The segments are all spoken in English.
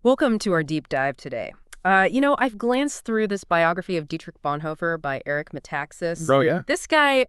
Welcome to our deep dive today. I've glanced through this biography of Dietrich Bonhoeffer by Eric Metaxas. Oh, yeah? This guy,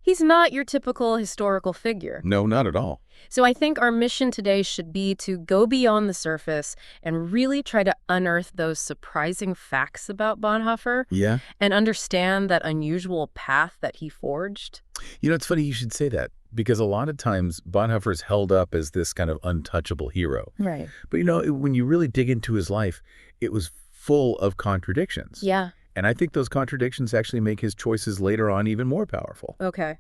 he's not your typical historical figure. No, not at all. So I think our mission today should be to go beyond the surface and really try to unearth those surprising facts about Bonhoeffer Yeah? and understand that unusual path that he forged. It's funny you should say that, because a lot of times Bonhoeffer's held up as this kind of untouchable hero. Right. But, when you really dig into his life, it was full of contradictions. Yeah. And I think those contradictions actually make his choices later on even more powerful. Okay.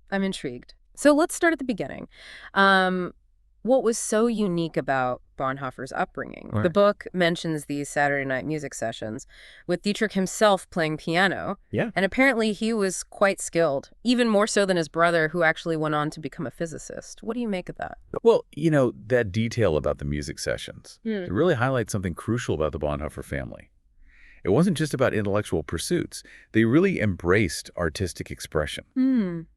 I'm intrigued. So let's start at the beginning. What was so unique about Bonhoeffer's upbringing? Right. The book mentions these Saturday night music sessions with Dietrich himself playing piano. Yeah. And apparently he was quite skilled, even more so than his brother, who actually went on to become a physicist. What do you make of that? Well, that detail about the music sessions, it really highlights something crucial about the Bonhoeffer family. It wasn't just about intellectual pursuits. They really embraced artistic expression. And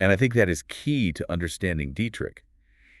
I think that is key to understanding Dietrich.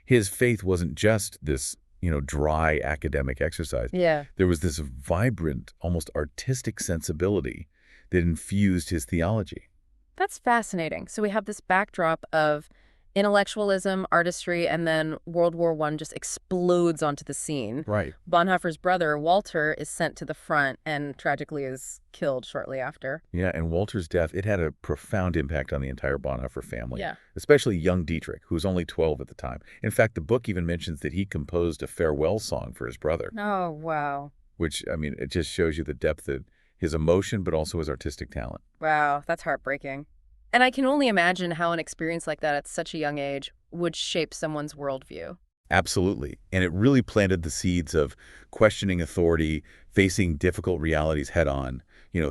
His faith wasn't just this, dry academic exercise. Yeah. There was this vibrant, almost artistic sensibility that infused his theology. That's fascinating. So we have this backdrop of intellectualism, artistry, and then World War I just explodes onto the scene. Right. Bonhoeffer's brother, Walter, is sent to the front and tragically is killed shortly after. Yeah, and Walter's death, it had a profound impact on the entire Bonhoeffer family. Yeah. Especially young Dietrich, who was only 12 at the time. In fact, the book even mentions that he composed a farewell song for his brother. Oh, wow. Which, it just shows you the depth of his emotion, but also his artistic talent. Wow, that's heartbreaking. And I can only imagine how an experience like that at such a young age would shape someone's worldview. Absolutely. And it really planted the seeds of questioning authority, facing difficult realities head on,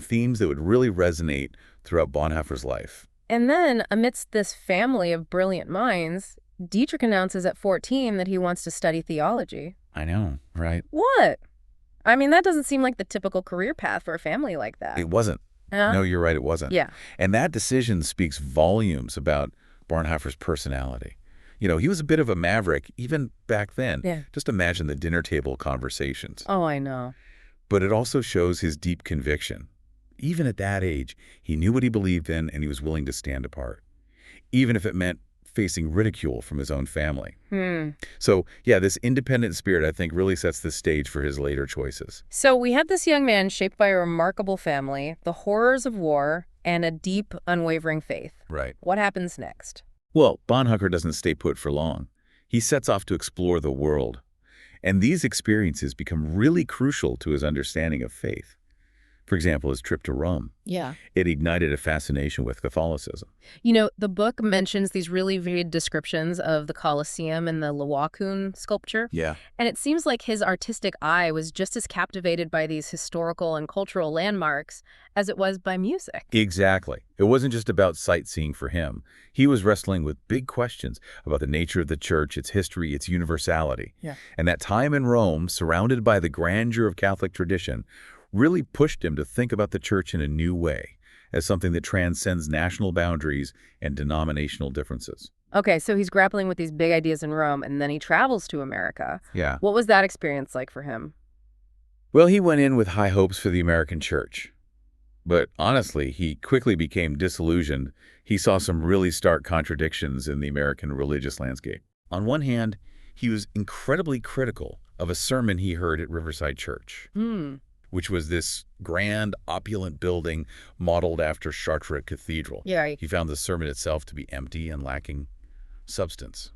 themes that would really resonate throughout Bonhoeffer's life. And then, amidst this family of brilliant minds, Dietrich announces at 14 that he wants to study theology. I know, right? What? That doesn't seem like the typical career path for a family like that. It wasn't. No, you're right, it wasn't. Yeah. And that decision speaks volumes about Bonhoeffer's personality. He was a bit of a maverick even back then. Yeah. Just imagine the dinner table conversations. Oh, I know. But it also shows his deep conviction. Even at that age, he knew what he believed in and he was willing to stand apart, even if it meant facing ridicule from his own family. So, yeah, this independent spirit, I think, really sets the stage for his later choices. So we have this young man shaped by a remarkable family, the horrors of war, and a deep, unwavering faith. Right. What happens next? Well, Bonhoeffer doesn't stay put for long. He sets off to explore the world. And these experiences become really crucial to his understanding of faith. For example, his trip to Rome. Yeah. It ignited a fascination with Catholicism. The book mentions these really vivid descriptions of the Colosseum and the Laocoon sculpture. Yeah. And it seems like his artistic eye was just as captivated by these historical and cultural landmarks as it was by music. Exactly. It wasn't just about sightseeing for him. He was wrestling with big questions about the nature of the church, its history, its universality. Yeah. And that time in Rome, surrounded by the grandeur of Catholic tradition, really pushed him to think about the church in a new way, as something that transcends national boundaries and denominational differences. Okay, so he's grappling with these big ideas in Rome, and then he travels to America. Yeah. What was that experience like for him? Well, he went in with high hopes for the American church. But honestly, he quickly became disillusioned. He saw some really stark contradictions in the American religious landscape. On one hand, he was incredibly critical of a sermon he heard at Riverside Church. Which was this grand, opulent building modeled after Chartres Cathedral. Yeah. He found the sermon itself to be empty and lacking substance.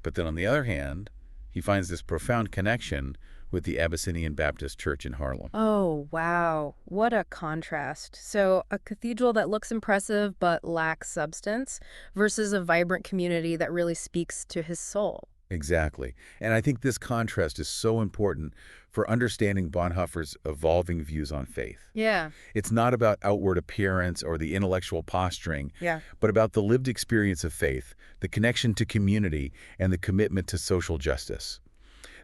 But then on the other hand, he finds this profound connection with the Abyssinian Baptist Church in Harlem. Oh, wow. What a contrast. So a cathedral that looks impressive but lacks substance versus a vibrant community that really speaks to his soul. Exactly. And I think this contrast is so important for understanding Bonhoeffer's evolving views on faith. Yeah. It's not about outward appearance or the intellectual posturing, but about the lived experience of faith, the connection to community, and the commitment to social justice.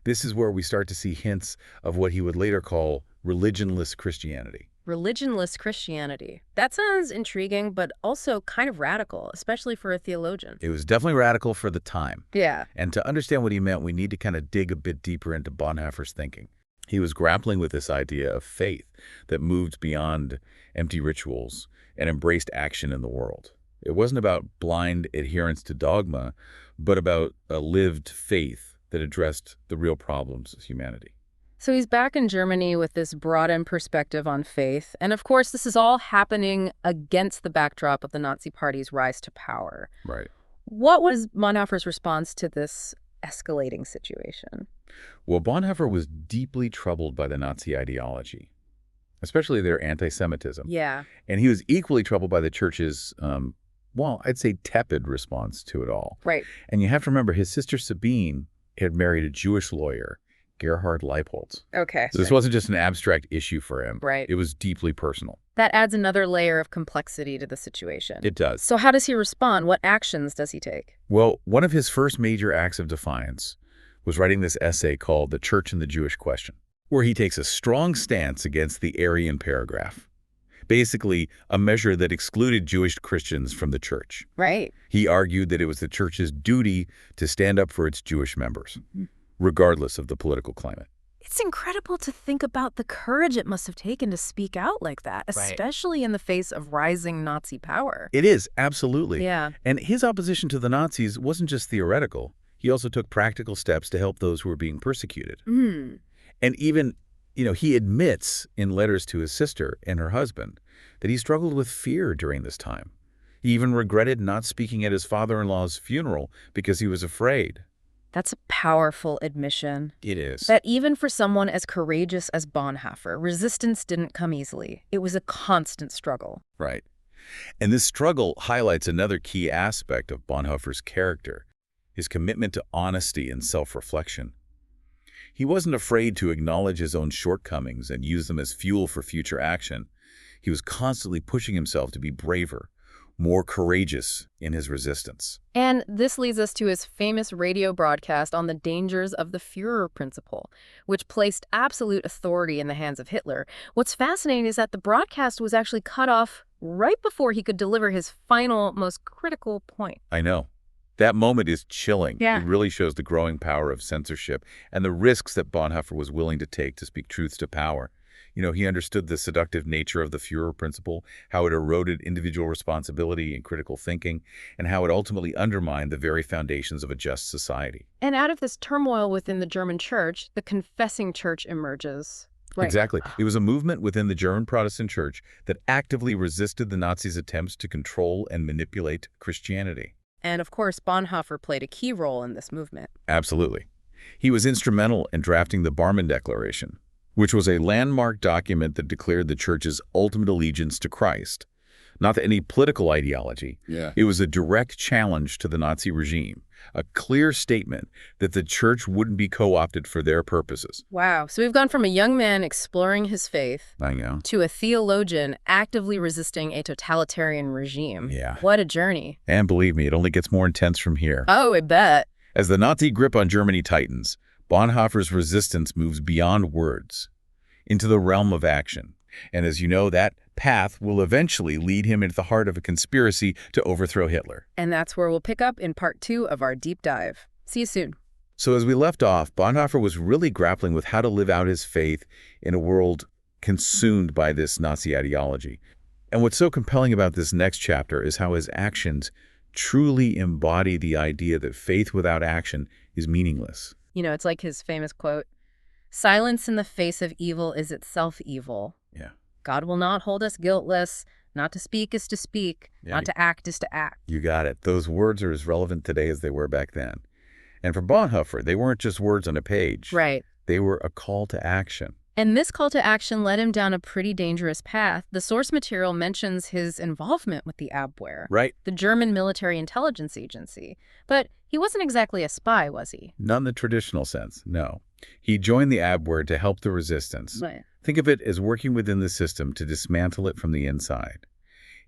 This is where we start to see hints of what he would later call religionless Christianity. Religionless Christianity. That sounds intriguing, but also kind of radical, especially for a theologian. It was definitely radical for the time. Yeah. And to understand what he meant, we need to kind of dig a bit deeper into Bonhoeffer's thinking. He was grappling with this idea of faith that moved beyond empty rituals and embraced action in the world. It wasn't about blind adherence to dogma, but about a lived faith that addressed the real problems of humanity. So he's back in Germany with this broadened perspective on faith. And of course, this is all happening against the backdrop of the Nazi Party's rise to power. Right. What was Bonhoeffer's response to this escalating situation? Well, Bonhoeffer was deeply troubled by the Nazi ideology, especially their anti-Semitism. Yeah. And he was equally troubled by the church's, I'd say tepid response to it all. Right. And you have to remember, his sister Sabine had married a Jewish lawyer, Gerhard Leipold. Okay. So this wasn't just an abstract issue for him. Right. It was deeply personal. That adds another layer of complexity to the situation. It does. So how does he respond? What actions does he take? Well, one of his first major acts of defiance was writing this essay called The Church and the Jewish Question, where he takes a strong stance against the Arian paragraph, basically a measure that excluded Jewish Christians from the church. Right. He argued that it was the church's duty to stand up for its Jewish members, regardless of the political climate. It's incredible to think about the courage it must have taken to speak out like that, especially in the face of rising Nazi power. It is, absolutely. Yeah. And his opposition to the Nazis wasn't just theoretical. He also took practical steps to help those who were being persecuted. Mm. And even, he admits in letters to his sister and her husband that he struggled with fear during this time. He even regretted not speaking at his father-in-law's funeral because he was afraid. That's a powerful admission. It is. That even for someone as courageous as Bonhoeffer, resistance didn't come easily. It was a constant struggle. Right. And this struggle highlights another key aspect of Bonhoeffer's character, his commitment to honesty and self-reflection. He wasn't afraid to acknowledge his own shortcomings and use them as fuel for future action. He was constantly pushing himself to be braver, more courageous in his resistance. And this leads us to his famous radio broadcast on the dangers of the Führer principle, which placed absolute authority in the hands of Hitler. What's fascinating is that the broadcast was actually cut off right before he could deliver his final, most critical point. I know. That moment is chilling. Yeah. It really shows the growing power of censorship and the risks that Bonhoeffer was willing to take to speak truths to power. He understood the seductive nature of the Führer principle, how it eroded individual responsibility and critical thinking, and how it ultimately undermined the very foundations of a just society. And out of this turmoil within the German church, the confessing church emerges. Right. Exactly. It was a movement within the German Protestant church that actively resisted the Nazis' attempts to control and manipulate Christianity. And of course, Bonhoeffer played a key role in this movement. Absolutely. He was instrumental in drafting the Barmen Declaration, which was a landmark document that declared the church's ultimate allegiance to Christ, not to any political ideology. Yeah. It was a direct challenge to the Nazi regime, a clear statement that the church wouldn't be co-opted for their purposes. Wow. So we've gone from a young man exploring his faith I know. to a theologian actively resisting a totalitarian regime. Yeah. What a journey. And believe me, it only gets more intense from here. Oh, I bet. As the Nazi grip on Germany tightens, Bonhoeffer's resistance moves beyond words into the realm of action. And as you know, that path will eventually lead him into the heart of a conspiracy to overthrow Hitler. And that's where we'll pick up in part 2 of our deep dive. See you soon. So as we left off, Bonhoeffer was really grappling with how to live out his faith in a world consumed by this Nazi ideology. And what's so compelling about this next chapter is how his actions truly embody the idea that faith without action is meaningless. It's like his famous quote, "Silence in the face of evil is itself evil. Yeah. God will not hold us guiltless. Not to speak is to speak. Yeah. Not to act is to act." You got it. Those words are as relevant today as they were back then. And for Bonhoeffer, they weren't just words on a page. Right. They were a call to action. And this call to action led him down a pretty dangerous path. The source material mentions his involvement with the Abwehr, Right. the German military intelligence agency. But he wasn't exactly a spy, was he? Not in the traditional sense, no. He joined the Abwehr to help the resistance. Right. Think of it as working within the system to dismantle it from the inside.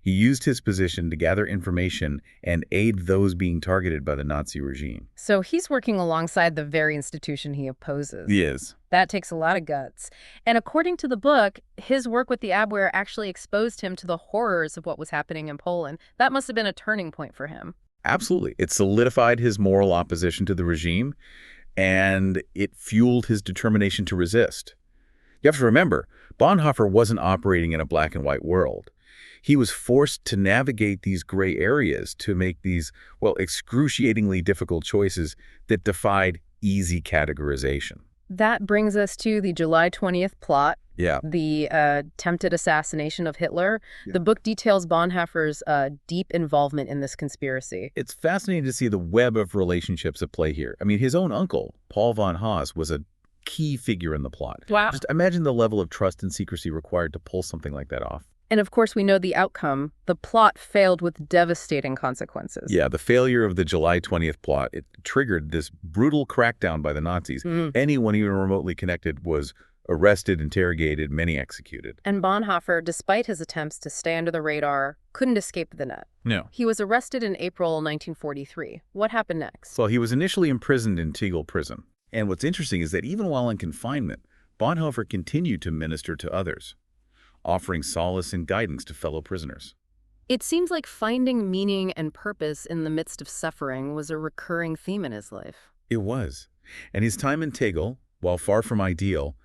He used his position to gather information and aid those being targeted by the Nazi regime. So he's working alongside the very institution he opposes. He is. That takes a lot of guts. And according to the book, his work with the Abwehr actually exposed him to the horrors of what was happening in Poland. That must have been a turning point for him. Absolutely. It solidified his moral opposition to the regime, and it fueled his determination to resist. You have to remember, Bonhoeffer wasn't operating in a black and white world. He was forced to navigate these gray areas to make these, well, excruciatingly difficult choices that defied easy categorization. That brings us to the July 20th plot, Yeah. the attempted assassination of Hitler. Yeah. The book details Bonhoeffer's deep involvement in this conspiracy. It's fascinating to see the web of relationships at play here. I mean, his own uncle, Paul von Haas, was a key figure in the plot. Wow. Just imagine the level of trust and secrecy required to pull something like that off. And of course, we know the outcome. The plot failed with devastating consequences. Yeah, the failure of the July 20th plot, it triggered this brutal crackdown by the Nazis. Anyone even remotely connected was arrested, interrogated, many executed. And Bonhoeffer, despite his attempts to stay under the radar, couldn't escape the net. No. He was arrested in April 1943. What happened next? Well, he was initially imprisoned in Tegel prison. And what's interesting is that even while in confinement, Bonhoeffer continued to minister to others, offering solace and guidance to fellow prisoners. It seems like finding meaning and purpose in the midst of suffering was a recurring theme in his life. It was. And his time in Tegel, while far from ideal,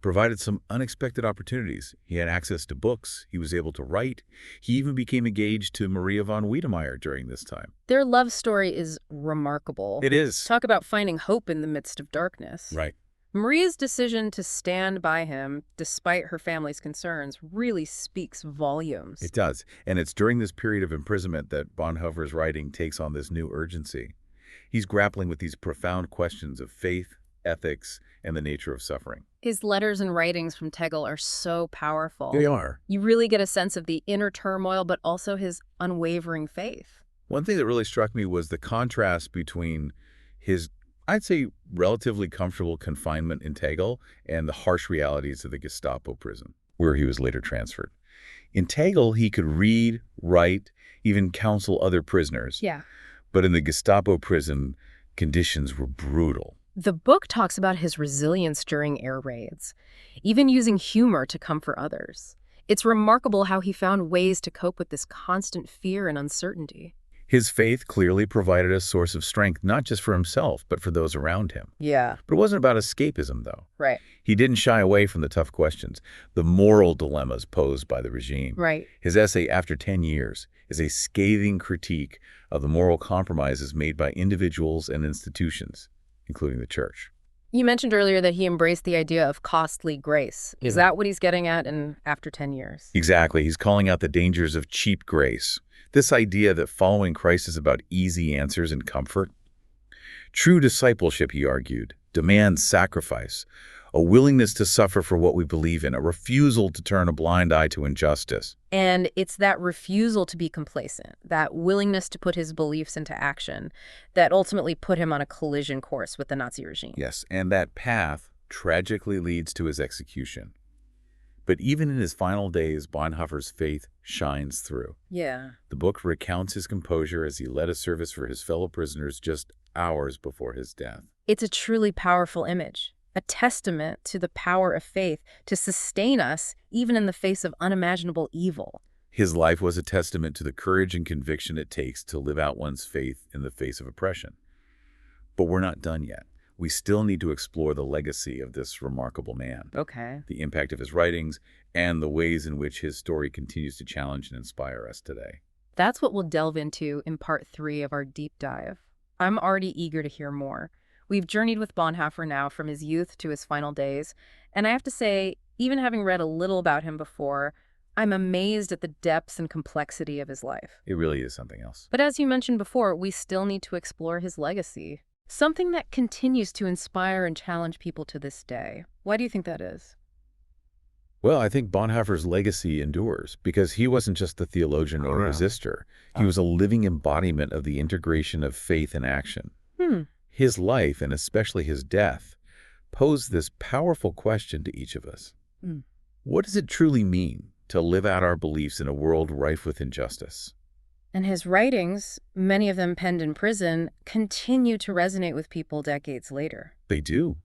provided some unexpected opportunities. He had access to books, he was able to write, he even became engaged to Maria von Wiedemeyer during this time. Their love story is remarkable. It is. Talk about finding hope in the midst of darkness. Right. Maria's decision to stand by him, despite her family's concerns, really speaks volumes. It does. And it's during this period of imprisonment that Bonhoeffer's writing takes on this new urgency. He's grappling with these profound questions of faith, ethics, and the nature of suffering. His letters and writings from Tegel are so powerful. They are. You really get a sense of the inner turmoil, but also his unwavering faith. One thing that really struck me was the contrast between his, I'd say, relatively comfortable confinement in Tegel and the harsh realities of the Gestapo prison, where he was later transferred. In Tegel, he could read, write, even counsel other prisoners. Yeah. But in the Gestapo prison, conditions were brutal. The book talks about his resilience during air raids, even using humor to comfort others. It's remarkable how he found ways to cope with this constant fear and uncertainty. His faith clearly provided a source of strength, not just for himself, but for those around him. Yeah. But it wasn't about escapism, though. Right. He didn't shy away from the tough questions, the moral dilemmas posed by the regime. Right. His essay, After 10 Years, is a scathing critique of the moral compromises made by individuals and institutions, including the church. You mentioned earlier that he embraced the idea of costly grace. Is that what he's getting at in After 10 Years? Exactly. He's calling out the dangers of cheap grace. This idea that following Christ is about easy answers and comfort. True discipleship, he argued, demands sacrifice, a willingness to suffer for what we believe in, a refusal to turn a blind eye to injustice. And it's that refusal to be complacent, that willingness to put his beliefs into action, that ultimately put him on a collision course with the Nazi regime. Yes, and that path tragically leads to his execution. But even in his final days, Bonhoeffer's faith shines through. Yeah. The book recounts his composure as he led a service for his fellow prisoners just hours before his death. It's a truly powerful image, a testament to the power of faith to sustain us even in the face of unimaginable evil. His life was a testament to the courage and conviction it takes to live out one's faith in the face of oppression. But we're not done yet. We still need to explore the legacy of this remarkable man. Okay. The impact of his writings, and the ways in which his story continues to challenge and inspire us today. That's what we'll delve into in part 3 of our deep dive. I'm already eager to hear more. We've journeyed with Bonhoeffer now from his youth to his final days, and I have to say, even having read a little about him before, I'm amazed at the depths and complexity of his life. It really is something else. But as you mentioned before, we still need to explore his legacy. Something that continues to inspire and challenge people to this day. Why do you think that is? Well, I think Bonhoeffer's legacy endures because he wasn't just the theologian or resistor. He was a living embodiment of the integration of faith and action. His life, and especially his death, posed this powerful question to each of us. What does it truly mean to live out our beliefs in a world rife with injustice. And his writings, many of them penned in prison, continue to resonate with people decades later. They do.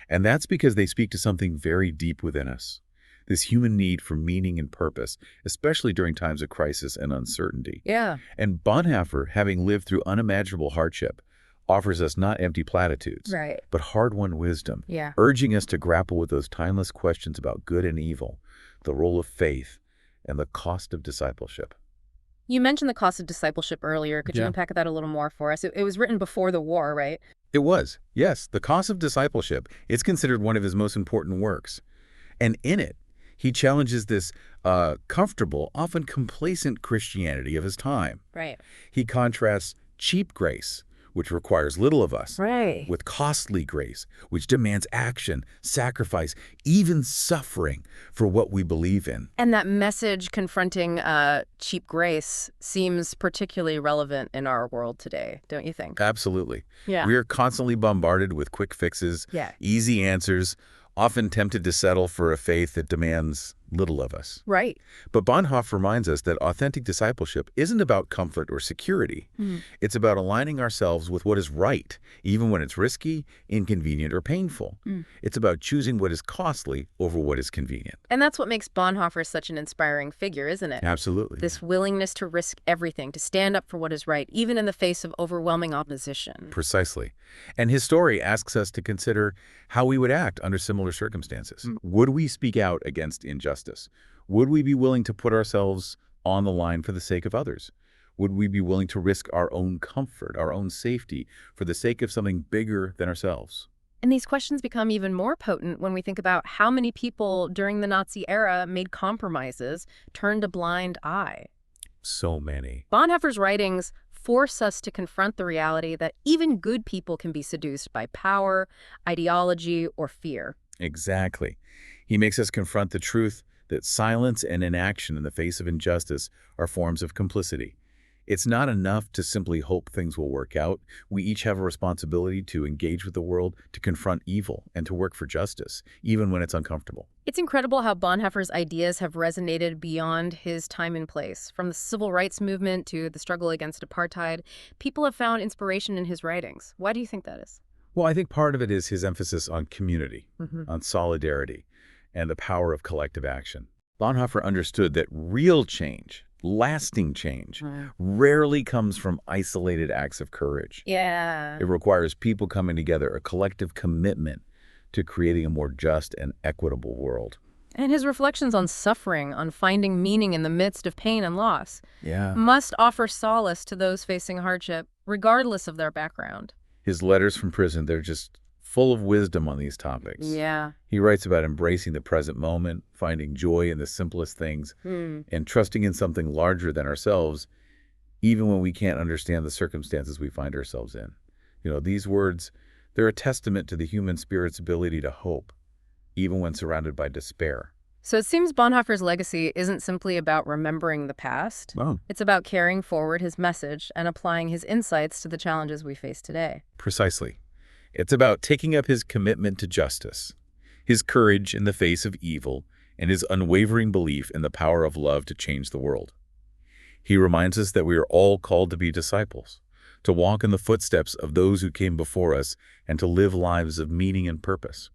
And that's because they speak to something very deep within us, this human need for meaning and purpose, especially during times of crisis and uncertainty. Yeah. And Bonhoeffer, having lived through unimaginable hardship, offers us not empty platitudes, Right. but hard-won wisdom, Yeah. urging us to grapple with those timeless questions about good and evil, the role of faith, and the cost of discipleship. You mentioned the cost of discipleship earlier. Could you Yeah. unpack that a little more for us? It was written before the war, right? It was, yes, The Cost of Discipleship. It's considered one of his most important works. And in it, he challenges this comfortable, often complacent Christianity of his time. Right. He contrasts cheap grace, which requires little of us, Right. with costly grace, which demands action, sacrifice, even suffering for what we believe in. And that message confronting cheap grace seems particularly relevant in our world today, don't you think? Absolutely. Yeah. We are constantly bombarded with quick fixes, Yeah. easy answers, often tempted to settle for a faith that demands little of us. Right. But Bonhoeffer reminds us that authentic discipleship isn't about comfort or security. It's about aligning ourselves with what is right, even when it's risky, inconvenient, or painful. It's about choosing what is costly over what is convenient. And that's what makes Bonhoeffer such an inspiring figure, isn't it? Absolutely. This willingness to risk everything, to stand up for what is right, even in the face of overwhelming opposition. Precisely. And his story asks us to consider how we would act under similar circumstances. Would we speak out against injustice? Would we be willing to put ourselves on the line for the sake of others? Would we be willing to risk our own comfort, our own safety, for the sake of something bigger than ourselves? And these questions become even more potent when we think about how many people during the Nazi era made compromises, turned a blind eye. So many. Bonhoeffer's writings force us to confront the reality that even good people can be seduced by power, ideology, or fear. Exactly. He makes us confront the truth that silence and inaction in the face of injustice are forms of complicity. It's not enough to simply hope things will work out. We each have a responsibility to engage with the world, to confront evil, and to work for justice, even when it's uncomfortable. It's incredible how Bonhoeffer's ideas have resonated beyond his time and place. From the civil rights movement to the struggle against apartheid, people have found inspiration in his writings. Why do you think that is? Well, I think part of it is his emphasis on community, on solidarity, and the power of collective action. Bonhoeffer understood that real change, lasting change, rarely comes from isolated acts of courage. Yeah. It requires people coming together, a collective commitment to creating a more just and equitable world. And his reflections on suffering, on finding meaning in the midst of pain and loss, Yeah. must offer solace to those facing hardship, regardless of their background. His letters from prison, they're just full of wisdom on these topics. Yeah. He writes about embracing the present moment, finding joy in the simplest things, and trusting in something larger than ourselves, even when we can't understand the circumstances we find ourselves in. You know, these words, they're a testament to the human spirit's ability to hope, even when surrounded by despair. So it seems Bonhoeffer's legacy isn't simply about remembering the past. Oh. It's about carrying forward his message and applying his insights to the challenges we face today. Precisely. It's about taking up his commitment to justice, his courage in the face of evil, and his unwavering belief in the power of love to change the world. He reminds us that we are all called to be disciples, to walk in the footsteps of those who came before us, and to live lives of meaning and purpose.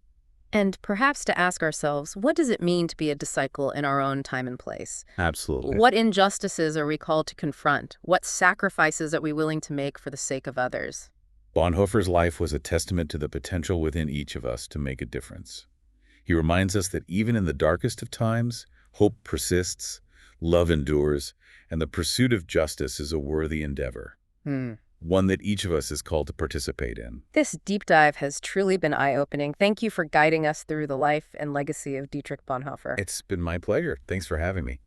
And perhaps to ask ourselves, what does it mean to be a disciple in our own time and place? Absolutely. What injustices are we called to confront? What sacrifices are we willing to make for the sake of others? Bonhoeffer's life was a testament to the potential within each of us to make a difference. He reminds us that even in the darkest of times, hope persists, love endures, and the pursuit of justice is a worthy endeavor, one that each of us is called to participate in. This deep dive has truly been eye-opening. Thank you for guiding us through the life and legacy of Dietrich Bonhoeffer. It's been my pleasure. Thanks for having me.